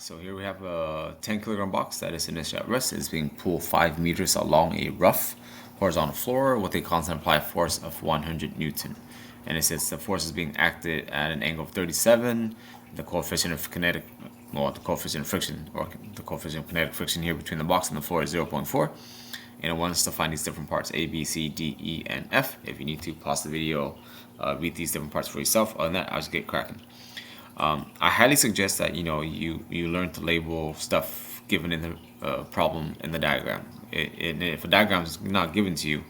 So here we have a 10 kilogram box that is initially at rest. It's being pulled 5 meters along a rough horizontal floor with a constant applied force of 100 Newton. And it says the force is being acted at an angle of 37. The coefficient of kinetic, the coefficient of friction, or the coefficient of kinetic friction here between the box and the floor is 0.4. And it wants us to find these different parts, A, B, C, D, E, and F. If you need to, pause the video, read these different parts for yourself. Other than that, I'll just get cracking. I highly suggest that you learn to label stuff given in the problem in the diagram. If a diagram is not given to you,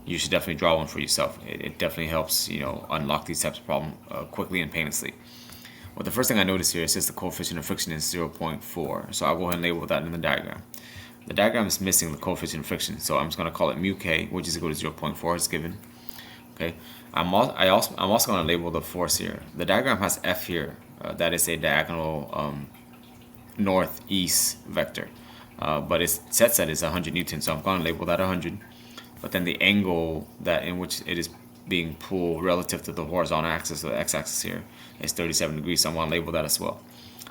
you should definitely draw one for yourself. It definitely helps unlock these types of problems quickly and painlessly. Well, the first thing I notice here is the coefficient of friction is 0.4, so I'll go ahead and label that in the diagram. The diagram is missing the coefficient of friction, so I'm just going to call it mu k, which is equal to 0.4 as given. Okay, I'm also going to label the force here. The diagram has F here. That is a diagonal northeast vector, but its set is 100 Newton, so I'm going to label that 100. But then the angle that in which it is being pulled relative to the horizontal axis, or the x-axis here, is 37 degrees, so I'm going to label that as well.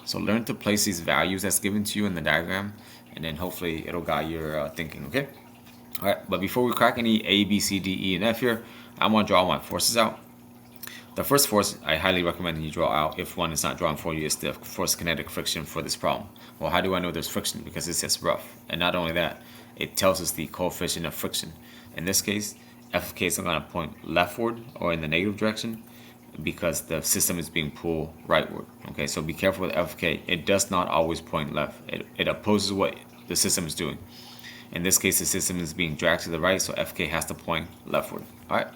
So learn to place these values that's given to you in the diagram, and then hopefully it'll guide your thinking, okay? All right, but before we crack any A, B, C, D, E, and F here, I'm going to draw my forces out. The first force I highly recommend that you draw out, if one is not drawn for you, is the force kinetic friction for this problem. Well, how do I know there's friction? Because it says rough. And not only that, it tells us the coefficient of friction. In this case, F of K is going to point leftward or in the negative direction because the system is being pulled rightward. Okay, so be careful with F of K. It does not always point left. It opposes what the system is doing. In this case, the system is being dragged to the right, so FK has to point leftward. All right.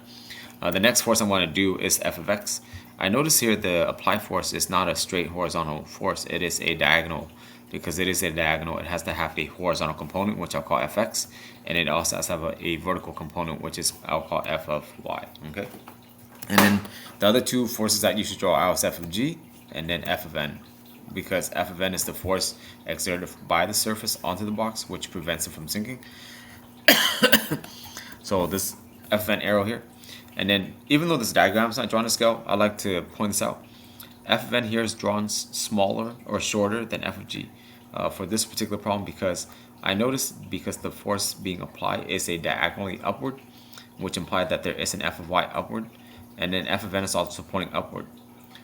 The next force I want to do is F of X. I notice here the applied force is not a straight horizontal force. It is a diagonal. Because it is a diagonal, it has to have a horizontal component, which I'll call Fx, and it also has to have a vertical component, which is I'll call F of Y. Okay. And then the other two forces that you should draw out is F of G and then F of N, because F of N is the force exerted by the surface onto the box, which prevents it from sinking. So this F of N arrow here. And then, even though this diagram is not drawn to scale, I like to point this out. F of N here is drawn smaller or shorter than F of G for this particular problem, because I noticed because the force being applied is a diagonally upward, which implied that there is an F of Y upward, and then F of N is also pointing upward.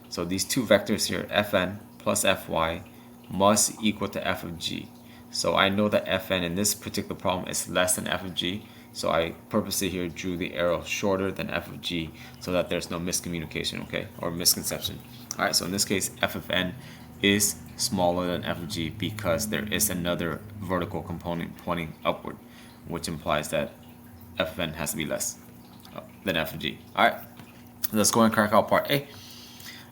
So these two vectors here, Fn plus Fy, must equal to F of G. So I know that Fn in this particular problem is less than F of G, so I purposely here drew the arrow shorter than F of G so that there's no miscommunication, okay, or misconception. Alright, so in this case, F of N is smaller than F of G because there is another vertical component pointing upward, which implies that F of N has to be less than F of G. Alright, let's go and crack out part A.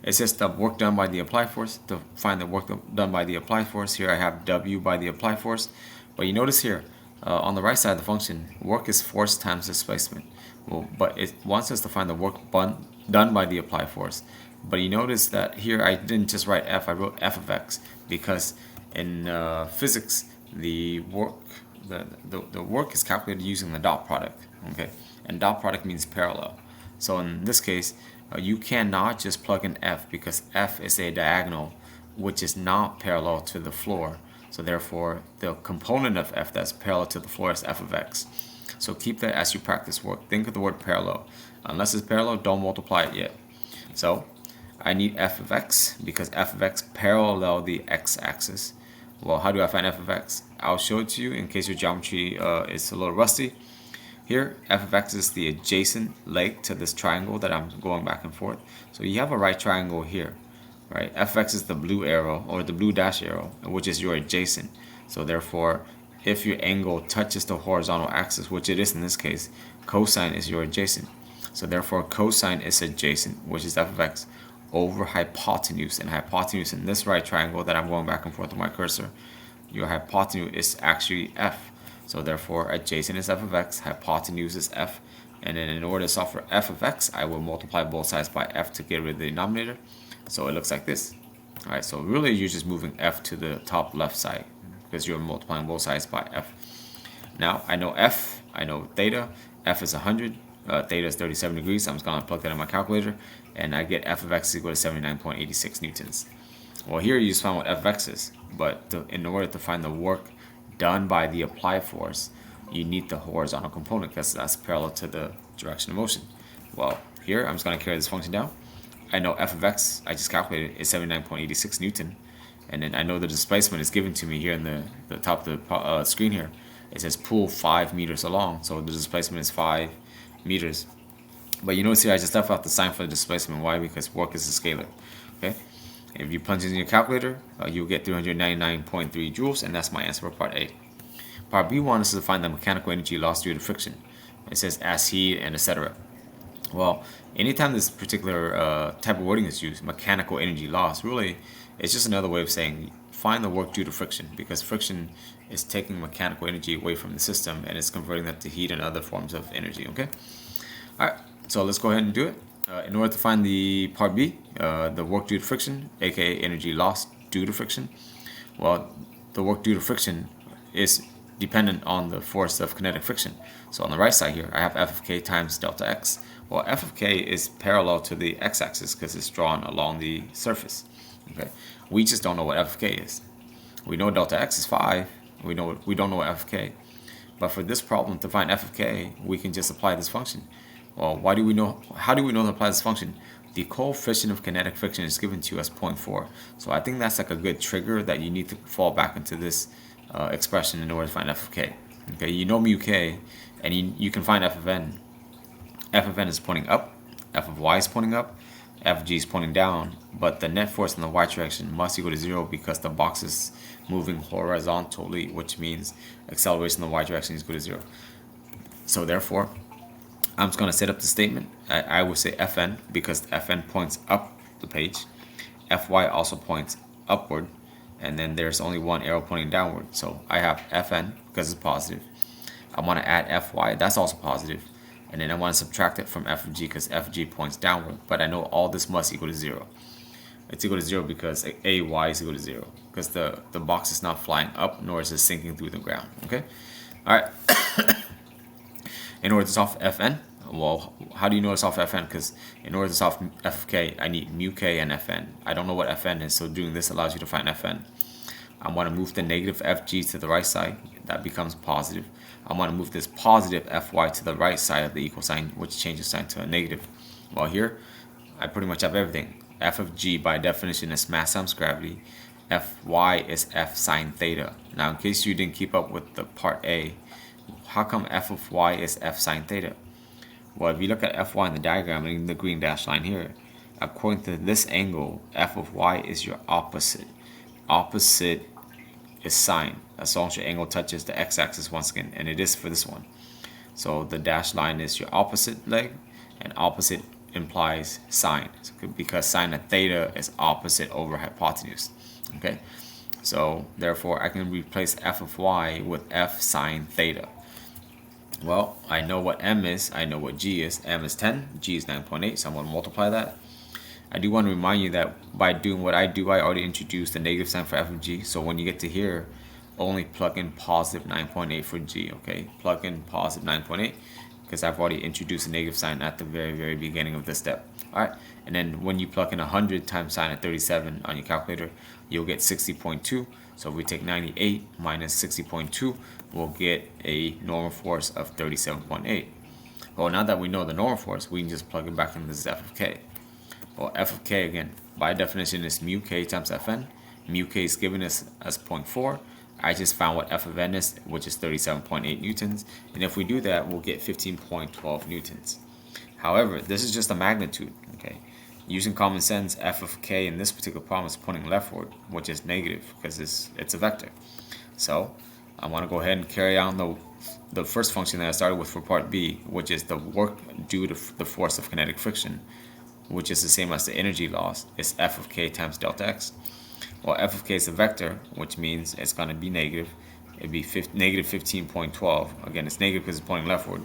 It says the work done by the applied force. To find the work done by the applied force, here I have W by the applied force. But you notice here, on the right side of the function, work is force times displacement. Well, but it wants us to find the work done by the applied force. But you notice that here I didn't just write F, I wrote F of X, because in physics, the work is calculated using the dot product. Okay, and dot product means parallel. So in this case, you cannot just plug in F, because F is a diagonal which is not parallel to the floor. So therefore, the component of F that's parallel to the floor is F of X. So keep that as you practice work. Think of the word parallel. Unless it's parallel, don't multiply it yet. So I need F of X because F of X parallel the x-axis. Well, how do I find F of X? I'll show it to you in case your geometry is a little rusty. Here, F of X is the adjacent leg to this triangle that I'm going back and forth. So you have a right triangle here, right? F of X is the blue arrow, or the blue dash arrow, which is your adjacent. So therefore, if your angle touches the horizontal axis, which it is in this case, cosine is your adjacent. So therefore, cosine is adjacent, which is F of X, over hypotenuse. And hypotenuse in this right triangle that I'm going back and forth with my cursor, your hypotenuse is actually F. So therefore, adjacent is F of X, hypotenuse is F, and then in order to solve for F of X, I will multiply both sides by F to get rid of the denominator. So it looks like this. Alright, so really you're just moving F to the top left side because you're multiplying both sides by F. Now, I know F, I know theta. F is 100, theta is 37 degrees, so I'm just going to plug that in my calculator, and I get F of X equal to 79.86 newtons. Well, here you just find what F of X is. but in order to find the work done by the applied force, you need the horizontal component because that's parallel to the direction of motion. Well, here I'm just going to carry this function down. I know f of x, I just calculated, is 79.86 Newton. And then I know the displacement is given to me here in the top of the screen here. It says pool 5 meters along, so the displacement is 5 meters. But you notice here I just left out the sign for the displacement. Why? Because work is a scalar. Okay. If you punch it in your calculator, you'll get 399.3 joules, and that's my answer for part A. Part B wants us to find the mechanical energy lost due to friction. It says as heat and etc. Well, anytime this particular type of wording is used, mechanical energy loss, really, it's just another way of saying find the work due to friction, because friction is taking mechanical energy away from the system and it's converting that to heat and other forms of energy. Okay. All right. So let's go ahead and do it. In order to find the part B, the work due to friction, aka energy lost due to friction, well, the work due to friction is dependent on the force of kinetic friction. So on the right side here, I have F of k times delta x. Well, F of k is parallel to the x-axis because it's drawn along the surface. Okay, we just don't know what F of k is. We know delta x is 5. We don't know what F of k. But for this problem, to find F of k, we can just apply this function. Well, why do we know? How do we know to apply this function? The coefficient of kinetic friction is given to you as 0.4. So I think that's like a good trigger that you need to fall back into this expression in order to find F of k. Okay, you know mu k, and you can find F of n. F of n is pointing up, F of y is pointing up, F of g is pointing down, but the net force in the y direction must equal to 0 because the box is moving horizontally, which means acceleration in the y direction is equal to 0. So therefore, I'm just going to set up the statement. I will say Fn because Fn points up the page. Fy also points upward. And then there's only one arrow pointing downward. So I have Fn because it's positive. I want to add Fy. That's also positive. And then I want to subtract it from F of g because F of g points downward. But I know all this must equal to 0. It's equal to 0 because Ay is equal to 0. Because the box is not flying up, nor is it sinking through the ground. Okay? All right. In order to solve Fn, well, how do you know to solve Fn? Because in order to solve F of k, I need mu k and Fn. I don't know what Fn is, so doing this allows you to find Fn. I want to move the negative Fg to the right side. That becomes positive. I want to move this positive Fy to the right side of the equal sign, which changes sign to a negative. Well, here, I pretty much have everything. F of g, by definition, is mass times gravity. Fy is F sine theta. Now, in case you didn't keep up with the part A, how come F of y is F sine theta? Well, if you look at Fy in the diagram and the green dashed line here, according to this angle, F of y is your opposite. Opposite is sine, as long as your angle touches the x-axis once again, and it is for this one. So the dashed line is your opposite leg, and opposite implies sine, because sine of theta is opposite over hypotenuse. Okay, so therefore I can replace F of y with F sine theta. Well, I know what m is, I know what g is. M is 10, g is 9.8, so I'm going to multiply that. I do want to remind you that by doing what I do, I already introduced the negative sign for f of g. So when you get to here, only plug in positive 9.8 for g, okay? Plug in positive 9.8 because I've already introduced a negative sign at the very, very beginning of this step. All right, and then when you plug in 100 times sine of 37 on your calculator, you'll get 60.2. So if we take 98 minus 60.2, we'll get a normal force of 37.8. Well, now that we know the normal force, we can just plug it back into this F of k. Well, F of k, again, by definition is mu k times Fn. Mu k is given us as 0.4. I just found what F of n is, which is 37.8 newtons. And if we do that, we'll get 15.12 newtons. However, this is just a magnitude, okay? Using common sense, F of k in this particular problem is pointing leftward, which is negative because it's a vector. So I want to go ahead and carry on the first function that I started with for part B, which is the work due to the force of kinetic friction, which is the same as the energy loss, is F of k times delta x. Well, F of k is a vector, which means it's going to be negative. It'd be negative 15.12. Again, it's negative because it's pointing leftward,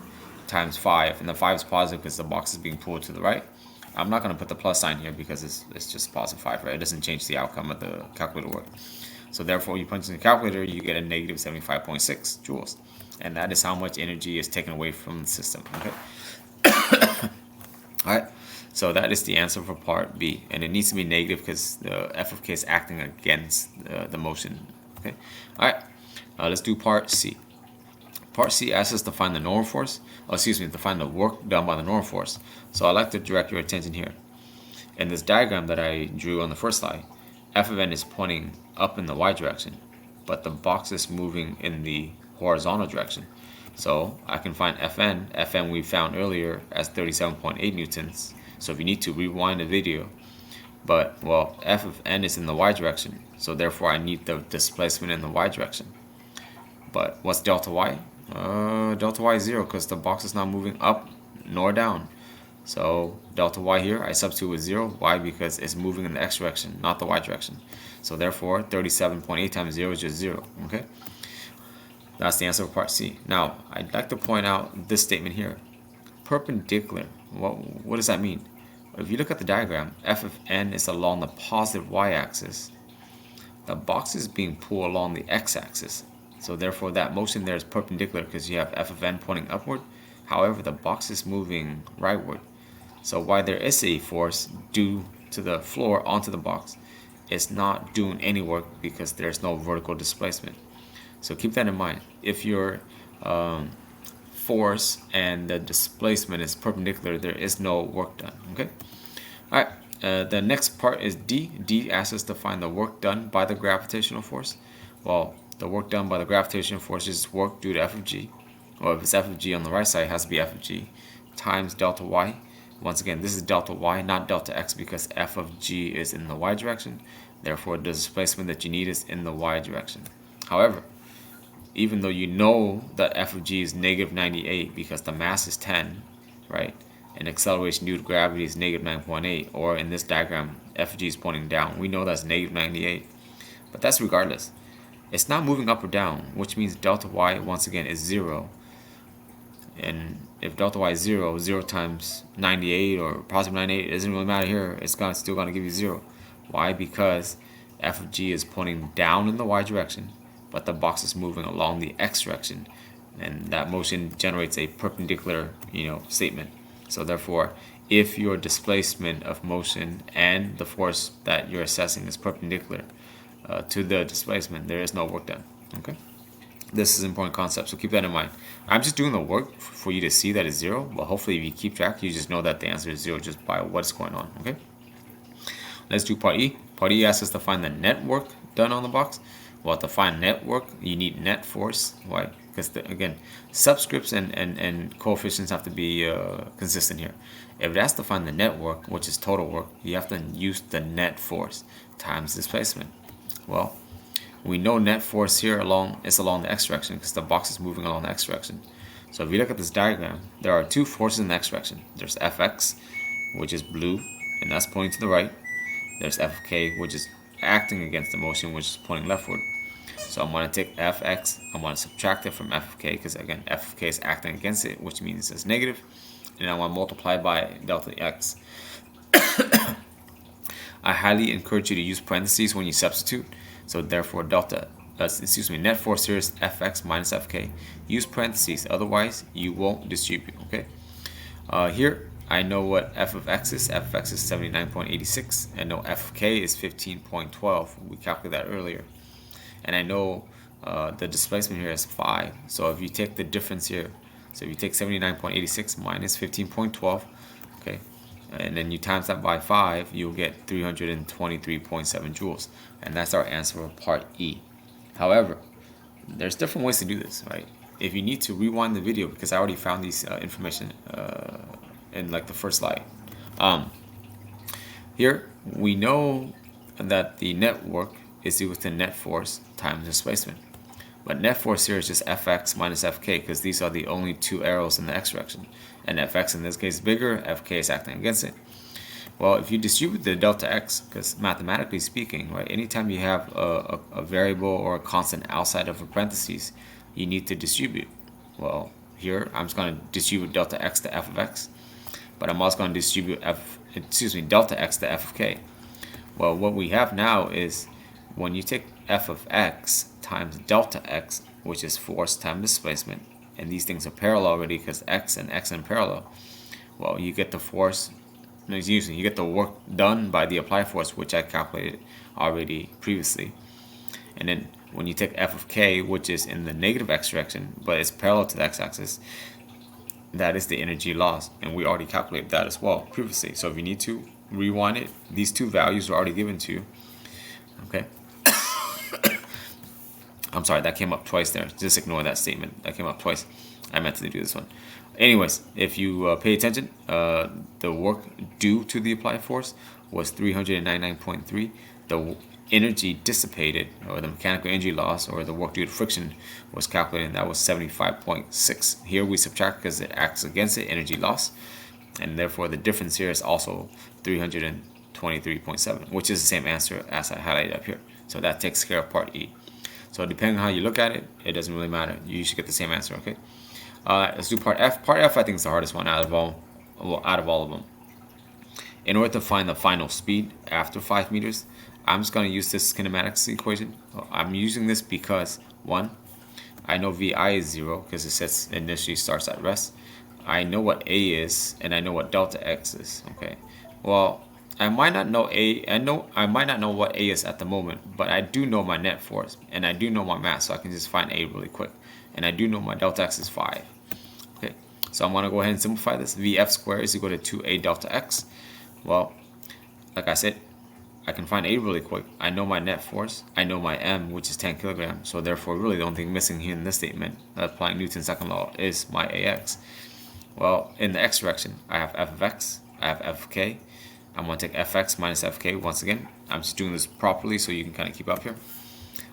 times 5. And the 5 is positive because the box is being pulled to the right. I'm not going to put the plus sign here because it's just positive 5, right? It doesn't change the outcome of the calculator work. So therefore, you punch in the calculator, you get a negative 75.6 joules. And that is how much energy is taken away from the system, okay? All right. So that is the answer for part B, and it needs to be negative because the f of k is acting against the motion. Okay, all right. Let's do part C. Part C asks us to find the normal force, to find the work done by the normal force. So I'd like to direct your attention here. In this diagram that I drew on the first slide, f of n is pointing up in the y direction, but the box is moving in the horizontal direction. So I can find Fn we found earlier as 37.8 newtons. So if you need to rewind the video, but well, f of n is in the y direction, so therefore I need the displacement in the y direction. But what's delta y? Delta y is 0 because the box is not moving up nor down. So delta y here, I substitute with 0. Why? Because it's moving in the x direction, not the y direction. So therefore, 37.8 times 0 is just 0. Okay? That's the answer for part C. Now, I'd like to point out this statement here. Perpendicular. What does that mean? If you look at the diagram, f of n is along the positive y-axis. The box is being pulled along the x-axis. So therefore, that motion there is perpendicular because you have f of n pointing upward. However, the box is moving rightward. So while there is a force due to the floor onto the box, it's not doing any work because there's no vertical displacement. So keep that in mind. If your force and the displacement is perpendicular, there is no work done. Okay. All right. The next part is D. D asks us to find the work done by the gravitational force. Well, the work done by the gravitational force is work due to f of g. Well, if it's f of g on the right side, it has to be f of g times delta y. Once again, this is delta y, not delta x, because f of g is in the y direction. Therefore, the displacement that you need is in the y direction. However, even though you know that f of g is negative 98 because the mass is 10, right? And acceleration due to gravity is negative 9.8, or in this diagram, f of g is pointing down. We know that's negative 98. But that's regardless. It's not moving up or down, which means delta y, once again, is 0. And if delta y is 0, 0 times 98 or positive 98, it doesn't really matter here. It's still going to give you 0. Why? Because f of g is pointing down in the y direction, but the box is moving along the x direction. And that motion generates a perpendicular, statement. So therefore, if your displacement of motion and the force that you're assessing is perpendicular to the displacement, there is no work done. Okay? This is an important concept, so keep that in mind. I'm just doing the work for you to see that it's 0, but hopefully if you keep track, you just know that the answer is 0 just by what's going on. Okay? Let's do part E. Part E asks us to find the net work done on the box. Well, to find net work, you need net force. Why? Because, again, subscripts and coefficients have to be consistent here. If it has to find the net work, which is total work, you have to use the net force times displacement. Well, we know net force here is along the x direction because the box is moving along the x direction. So if you look at this diagram, there are two forces in the x direction. There's Fx, which is blue, and that's pointing to the right. There's Fk, which is acting against the motion, which is pointing leftward. So I'm going to take Fx, I'm going to subtract it from f of k, because again, f of k is acting against it, which means it's negative. And I want to multiply by delta x. I highly encourage you to use parentheses when you substitute. So therefore, net force here is Fx minus Fk. Use parentheses, otherwise you won't distribute. Okay. Here I know what f of x is. F of x is 79.86, and know f of k is 15.12. We calculated that earlier. And I know the displacement here is 5. So if you take the difference here, so if you take 79.86 minus 15.12, okay, and then you times that by 5, you'll get 323.7 joules. And that's our answer for part E. However, there's different ways to do this, right? If you need to rewind the video, because I already found these information in like the first slide. Here, we know that the net work is equal to net force times displacement. But net force here is just Fx minus Fk, because these are the only two arrows in the x direction. And Fx in this case is bigger, Fk is acting against it. Well, if you distribute the delta x, because mathematically speaking, right, anytime you have a variable or a constant outside of a parentheses, you need to distribute. Well, here I'm just going to distribute delta x to f of x, but I'm also going to distribute delta x to f of k. Well, what we have now is when you take f of x times delta x, which is force times displacement, and these things are parallel already because x and x are parallel, well, you get the force you get the work done by the applied force, which I calculated already previously. And then when you take f of k, which is in the negative x direction, but it's parallel to the x-axis, that is the energy loss, and we already calculated that as well previously. So if you need to rewind it, these two values are already given to you. Okay. I'm sorry, that came up twice there. Just ignore that statement. That came up twice. I meant to do this one. Anyways, if you pay attention, the work due to the applied force was 399.3. The energy dissipated, or the mechanical energy loss, or the work due to friction was calculated, and that was 75.6. Here we subtract because it acts against it, energy loss, and therefore the difference here is also 323.7, which is the same answer as I highlighted up here. So that takes care of part E. So depending on how you look at it, it doesn't really matter. You should get the same answer, okay? Let's do part F. Part F, I think, is the hardest one out of all of them. In order to find the final speed after 5 meters, I'm just going to use this kinematics equation. I'm using this because, one, I know VI is 0 because it says initially starts at rest. I know what A is, and I know what delta X is, okay? Well, I might not know I might not know what A is at the moment, but I do know my net force, and I do know my mass, so I can just find A really quick. And I do know my delta X is 5. Okay, so I'm going to go ahead and simplify this. VF squared is equal to 2A delta X. Well, like I said, I can find A really quick. I know my net force. I know my M, which is 10 kilograms. So therefore, really the only thing missing here in this statement, applying Newton's second law, is my AX. Well, in the X direction, I have F of X, I have F of K. I'm going to take Fx minus Fk once again. I'm just doing this properly so you can kind of keep up here.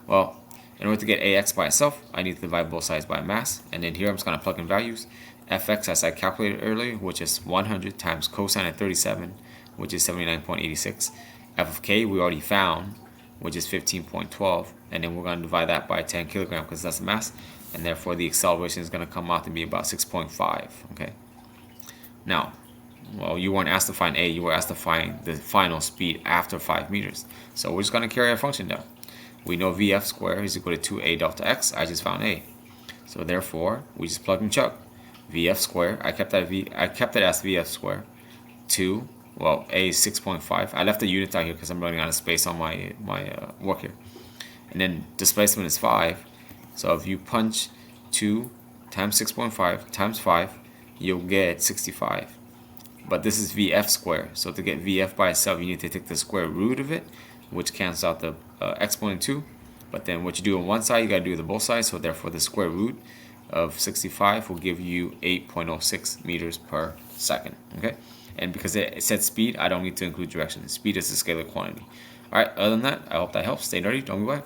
Well, in order to get Ax by itself, I need to divide both sides by mass. And then here I'm just going to plug in values. Fx, as I calculated earlier, which is 100 times cosine of 37, which is 79.86. F of k we already found, which is 15.12. And then we're going to divide that by 10 kilograms because that's the mass. And therefore the acceleration is going to come out to be about 6.5. Okay. Now, well, you weren't asked to find A, you were asked to find the final speed after 5 meters. So we're just going to carry our function down. We know VF squared is equal to 2A delta X. I just found A. So therefore, we just plug and chug. VF squared, I kept it as VF squared. 2, well, A is 6.5. I left the units out here because I'm running out of space on my work here. And then displacement is 5. So if you punch 2 times 6.5 times 5, you'll get 65. But this is VF squared. So to get VF by itself, you need to take the square root of it, which cancels out the exponent 2. But then what you do on one side, you got to do the both sides. So therefore, the square root of 65 will give you 8.06 meters per second. Okay, and because it said speed, I don't need to include direction. Speed is a scalar quantity. All right. Other than that, I hope that helps. Stay nerdy. Don't be bye.